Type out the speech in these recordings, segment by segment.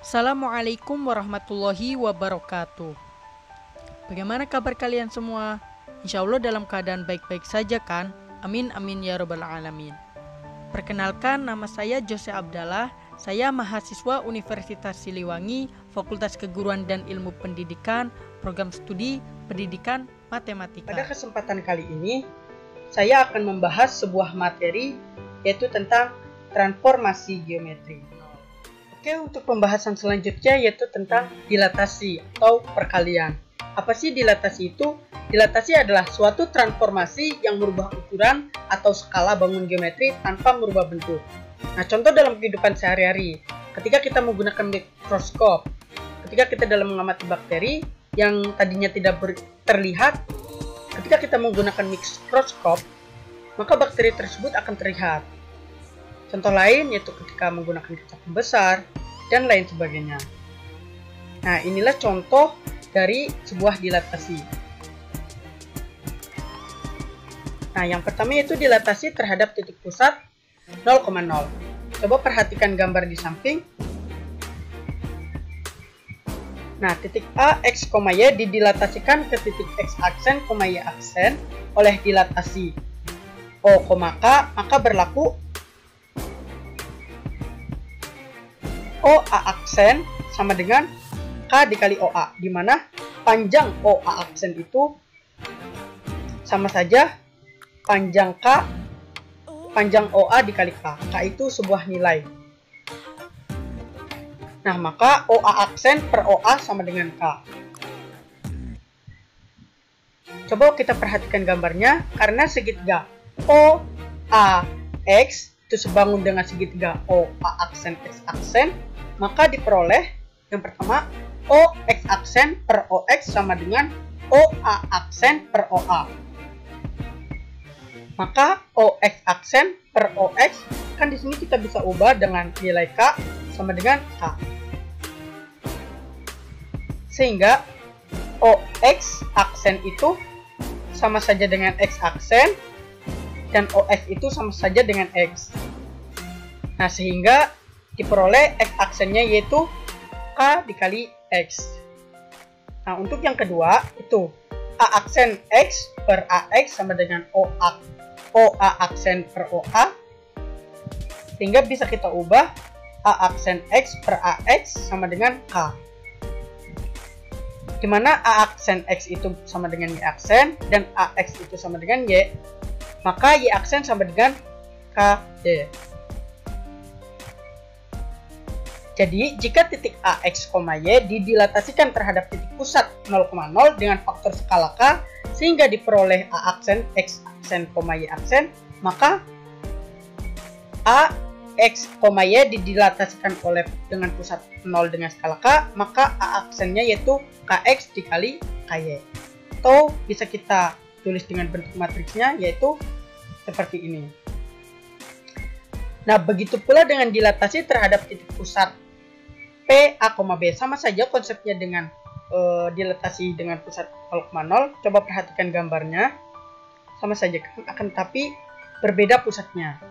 Assalamualaikum warahmatullahi wabarakatuh. Bagaimana kabar kalian semua? Insya Allah dalam keadaan baik-baik saja kan? Amin amin ya robbal alamin. Perkenalkan, nama saya Jose Abdallah. Saya mahasiswa Universitas Siliwangi, Fakultas Keguruan dan Ilmu Pendidikan, Program Studi Pendidikan Matematika. Pada kesempatan kali ini, saya akan membahas sebuah materi, yaitu tentang transformasi geometri. Oke, untuk pembahasan selanjutnya yaitu tentang dilatasi atau perkalian. Apa sih dilatasi itu? Dilatasi adalah suatu transformasi yang merubah ukuran atau skala bangun geometri tanpa merubah bentuk. Nah, contoh dalam kehidupan sehari-hari, ketika kita menggunakan mikroskop, ketika kita dalam mengamati bakteri yang tadinya tidak terlihat, ketika kita menggunakan mikroskop, maka bakteri tersebut akan terlihat. Contoh lain yaitu ketika menggunakan kaca pembesar dan lain sebagainya. Nah, inilah contoh dari sebuah dilatasi. Nah, yang pertama yaitu dilatasi terhadap titik pusat 0,0. Coba perhatikan gambar di samping. Nah, titik A, X, Y didilatasikan ke titik X aksen, Y aksen oleh dilatasi O, K, maka berlaku OA aksen sama dengan K dikali OA, di mana panjang OA aksen itu sama saja panjang OA dikali K. K itu sebuah nilai. Nah, maka OA aksen per OA sama dengan K. Coba kita perhatikan gambarnya, karena segitiga OAX itu sebangun dengan segitiga OA aksen X aksen, maka diperoleh yang pertama OX aksen per OX sama dengan OA aksen per OA. Maka OX aksen per OX kan di sini kita bisa ubah dengan nilai K sama dengan K. Sehingga OX aksen itu sama saja dengan X aksen dan OX itu sama saja dengan X. Nah, sehingga diperoleh X aksennya yaitu K dikali X. Nah, untuk yang kedua itu A aksen X per AX sama dengan OA aksen per OA, sehingga bisa kita ubah A aksen X per AX sama dengan K, dimana A aksen X itu sama dengan Y aksen dan AX itu sama dengan Y, maka Y aksen sama dengan KY. Jadi, jika titik AX, Y didilatasikan terhadap titik pusat 0,0 dengan faktor skala K sehingga diperoleh A aksen, X aksen, Y aksen, maka AX, Y didilatasikan dengan pusat 0 dengan skala K, maka A aksennya yaitu KX dikali KY. Atau bisa kita tulis dengan bentuk matriksnya yaitu seperti ini. Nah, begitu pula dengan dilatasi terhadap titik pusat P, A, B. Sama saja konsepnya dengan dilatasi dengan pusat 0,0. Coba perhatikan gambarnya. Sama saja, akan tapi berbeda pusatnya.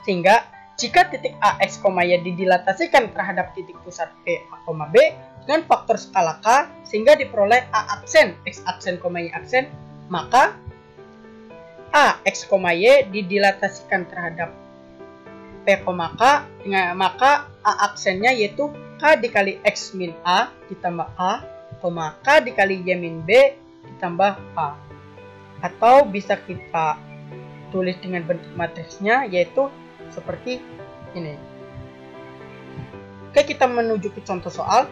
Sehingga, jika titik AX, Y didilatasikan terhadap titik pusat P, A, B dengan faktor skala K, sehingga diperoleh A aksen, X aksen, Y aksen, maka AX, Y didilatasikan terhadap P, K, dengan maka A aksennya yaitu K dikali X min A ditambah A, K dikali Y min B ditambah A. Atau bisa kita tulis dengan bentuk matriksnya yaitu seperti ini. Oke, kita menuju ke contoh soal.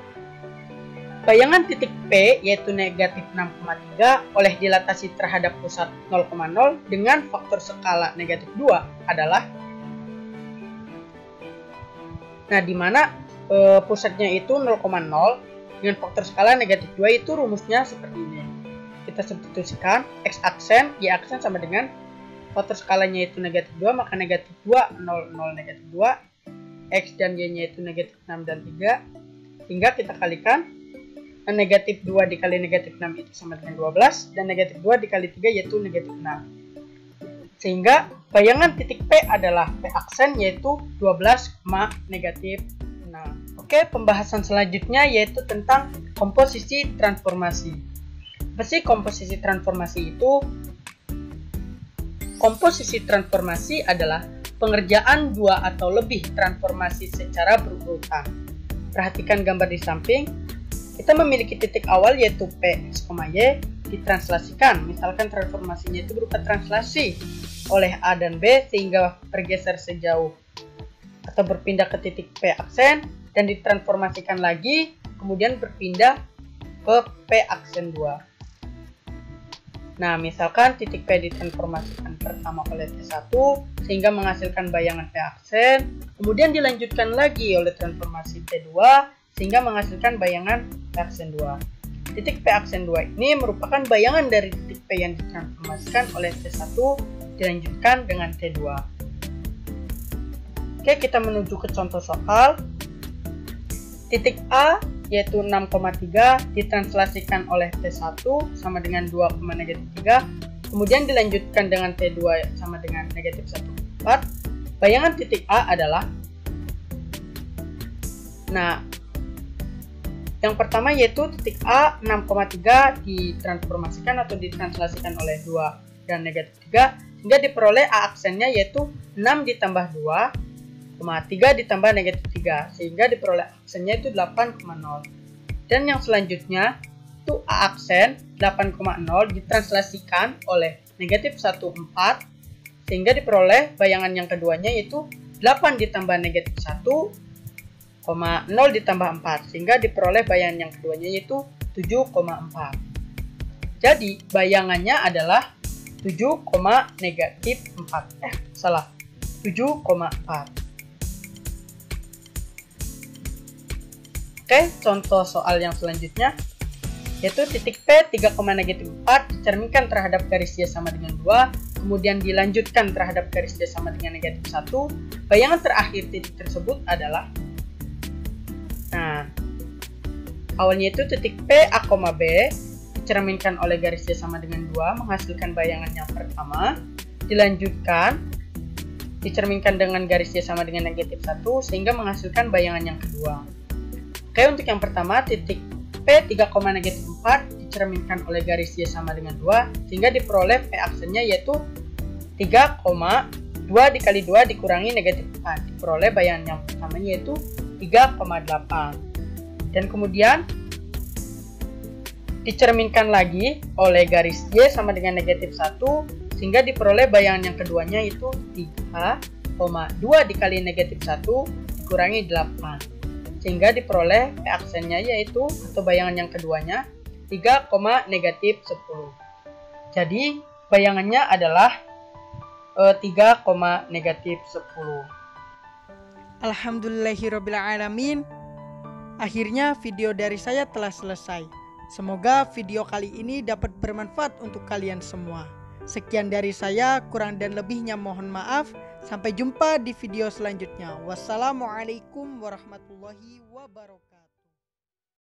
Bayangan titik P yaitu negatif 6,3 oleh dilatasi terhadap pusat 0,0 dengan faktor skala negatif 2 adalah, nah, di mana pusatnya itu 0,0 dengan faktor skala negatif 2 itu rumusnya seperti ini. Kita substitusikan X aksen, Y aksen sama dengan faktor skalanya itu negatif 2, maka negatif 2, 0, 0, negatif 2. X dan Y-nya itu negatif 6 dan 3. Hingga kita kalikan, negatif 2 dikali negatif 6 itu sama dengan 12. Dan negatif 2 dikali 3 yaitu negatif 6. Sehingga bayangan titik P adalah P aksen yaitu 12, negatif 6. Nah, oke, pembahasan selanjutnya yaitu tentang komposisi transformasi. Apa sih komposisi transformasi itu? Komposisi transformasi adalah pengerjaan dua atau lebih transformasi secara berurutan. Perhatikan gambar di samping. Kita memiliki titik awal yaitu P, X, Y ditranslasikan. Misalkan transformasinya itu berupa translasi oleh A dan B sehingga bergeser sejauh atau berpindah ke titik P aksen dan ditransformasikan lagi, kemudian berpindah ke P aksen 2. Nah, misalkan titik P ditransformasikan pertama oleh T1 sehingga menghasilkan bayangan P aksen, kemudian dilanjutkan lagi oleh transformasi T2 sehingga menghasilkan bayangan P aksen 2. Titik P aksen 2 ini merupakan bayangan dari titik P yang ditransformasikan oleh T1 dilanjutkan dengan T2. Oke, kita menuju ke contoh soal. Titik A yaitu 6,3 ditranslasikan oleh T1 sama dengan 2,-3, kemudian dilanjutkan dengan T2 sama dengan -1,4. Bayangan titik A adalah, nah, yang pertama yaitu titik A 6,3 ditransformasikan atau ditranslasikan oleh 2 dan -3 sehingga diperoleh A aksennya yaitu 6 ditambah 2, 3 ditambah -3 sehingga diperoleh aksennya itu 8,0. Dan yang selanjutnya itu A aksen 8,0 ditranslasikan oleh -1,4 sehingga diperoleh bayangan yang keduanya yaitu 8 ditambah -1, 0 ditambah 4 sehingga diperoleh bayangan yang keduanya yaitu 7,4. Jadi bayangannya adalah 7,-4. 7,4. Oke, contoh soal yang selanjutnya yaitu titik P 3,-4 dicerminkan terhadap garis Y sama dengan 2, kemudian dilanjutkan terhadap garis Y sama dengan -1. Bayangan terakhir titik tersebut adalah, nah, awalnya itu titik P A, B dicerminkan oleh garis Y sama dengan 2 menghasilkan bayangan yang pertama, dilanjutkan dicerminkan dengan garis Y sama dengan -1 sehingga menghasilkan bayangan yang kedua. Oke, untuk yang pertama titik P 3,-4 dicerminkan oleh garis Y sama dengan 2 sehingga diperoleh P aksennya yaitu 3,2 dikali 2 dikurangi -4, diperoleh bayangan yang pertamanya yaitu 3,8. Dan kemudian dicerminkan lagi oleh garis Y sama dengan -1 sehingga diperoleh bayangan yang keduanya yaitu 3,2 dikali -1 dikurangi 8 sehingga diperoleh P aksennya yaitu atau bayangan yang keduanya 3,-10. Jadi bayangannya adalah 3,-10. Alhamdulillahirrabbilalamin. Akhirnya video dari saya telah selesai. Semoga video kali ini dapat bermanfaat untuk kalian semua. Sekian dari saya, kurang dan lebihnya mohon maaf. Sampai jumpa di video selanjutnya. Wassalamualaikum warahmatullahi wabarakatuh.